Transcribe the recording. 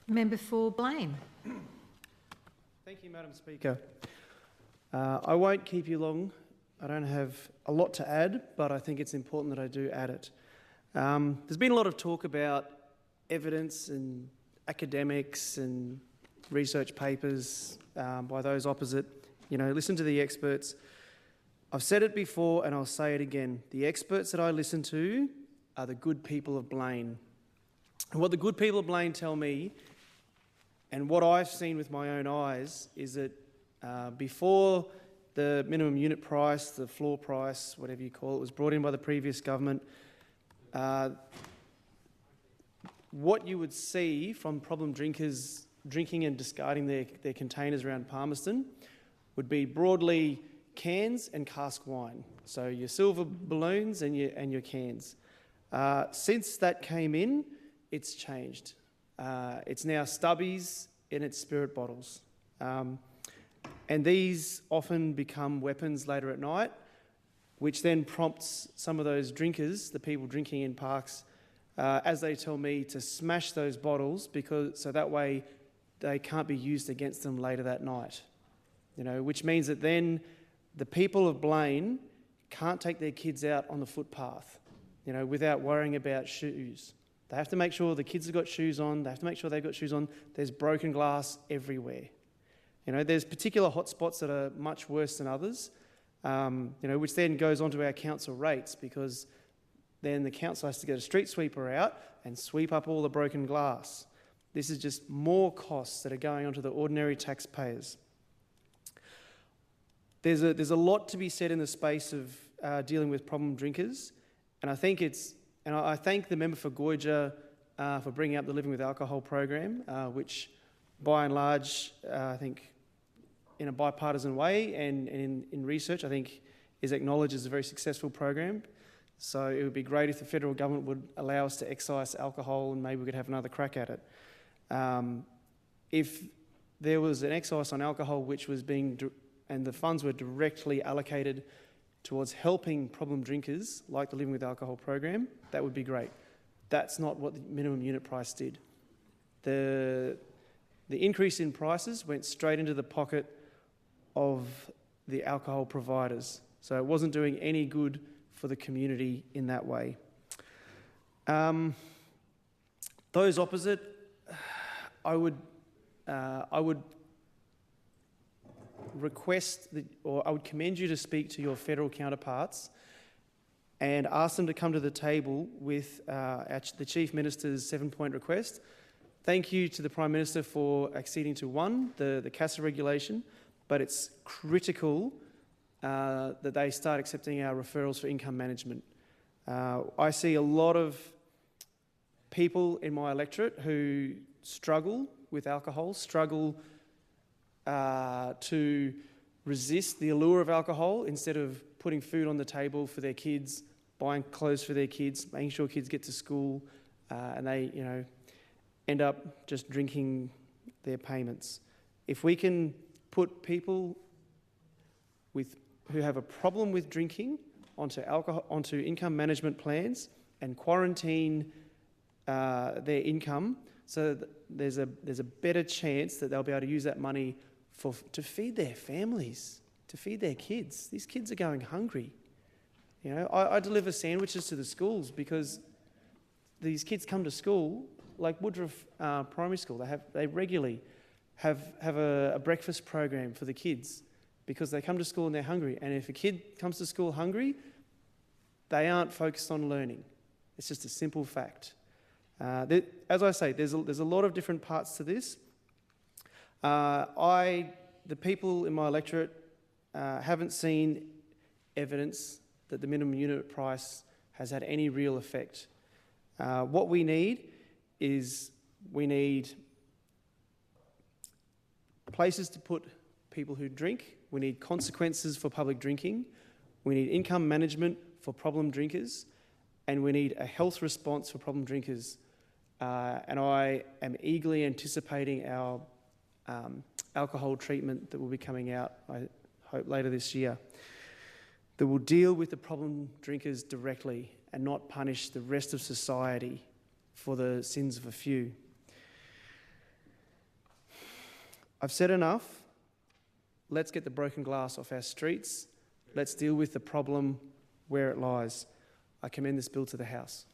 Member for Blain. Thank you, Madam Speaker. I won't keep you long. I don't have a lot to add, but I think it's important that I do add it. There's been a lot of talk about evidence and academics and research papers by those opposite. You know, listen to the experts. I've said it before and I'll say it again. The experts that I listen to are the good people of Blain. And what the good people of Blain tell me, and what I've seen with my own eyes, is that before the minimum unit price, the floor price, whatever you call it, was brought in by the previous government, what you would see from problem drinkers drinking and discarding their containers around Palmerston would be broadly cans and cask wine. So your silver balloons and your cans. Since that came in, it's changed. It's now stubbies in its spirit bottles. And these often become weapons later at night, which then prompts some of those drinkers, the people drinking in parks, as they tell me, to smash those bottles so that way they can't be used against them later that night. You know, which means that then the people of Blain can't take their kids out on the footpath, you know, without worrying about shoes. They have to make sure the kids have got shoes on. They have to make sure they've got shoes on. There's broken glass everywhere. You know, there's particular hotspots that are much worse than others, you know, which then goes onto our council rates, because then the council has to get a street sweeper out and sweep up all the broken glass. This is just more costs that are going onto the ordinary taxpayers. There's a lot to be said in the space of dealing with problem drinkers, and I think I thank the member for 𝙷𝙾𝚃𝚁 for bringing up the Living with Alcohol program, which by and large, I think in a bipartisan way and in research, I think is acknowledged as a very successful program. So it would be great if the federal government would allow us to excise alcohol, and maybe we could have another crack at it. If there was an excise on alcohol which was and the funds were directly allocated towards helping problem drinkers, like the Living with Alcohol program, that would be great. That's not what the minimum unit price did. The increase in prices went straight into the pocket of the alcohol providers. So it wasn't doing any good for the community in that way. Those opposite, I would request or I would commend you to speak to your federal counterparts and ask them to come to the table with the Chief Minister's 7-point request. Thank you to the Prime Minister for acceding to the CASA regulation, but it's critical that they start accepting our referrals for income management. I see a lot of people in my electorate who struggle with alcohol, struggle to resist the allure of alcohol instead of putting food on the table for their kids, buying clothes for their kids, making sure kids get to school, and they, you know, end up just drinking their payments. If we can put people who have a problem with drinking onto income management plans and quarantine their income, so that there's a better chance that they'll be able to use that money to feed their families, to feed their kids. These kids are going hungry. You know, I deliver sandwiches to the schools because these kids come to school, like Woodruff Primary School. They regularly have a breakfast program for the kids because they come to school and they're hungry. And if a kid comes to school hungry, they aren't focused on learning. It's just a simple fact. As I say, there's a lot of different parts to this. The people in my electorate haven't seen evidence that the minimum unit price has had any real effect. What we need is places to put people who drink. We need consequences for public drinking. We need income management for problem drinkers. And we need a health response for problem drinkers. And I am eagerly anticipating our alcohol treatment that will be coming out, I hope, later this year, that will deal with the problem drinkers directly and not punish the rest of society for the sins of a few. I've said enough. Let's get the broken glass off our streets. Let's deal with the problem where it lies. I commend this bill to the House.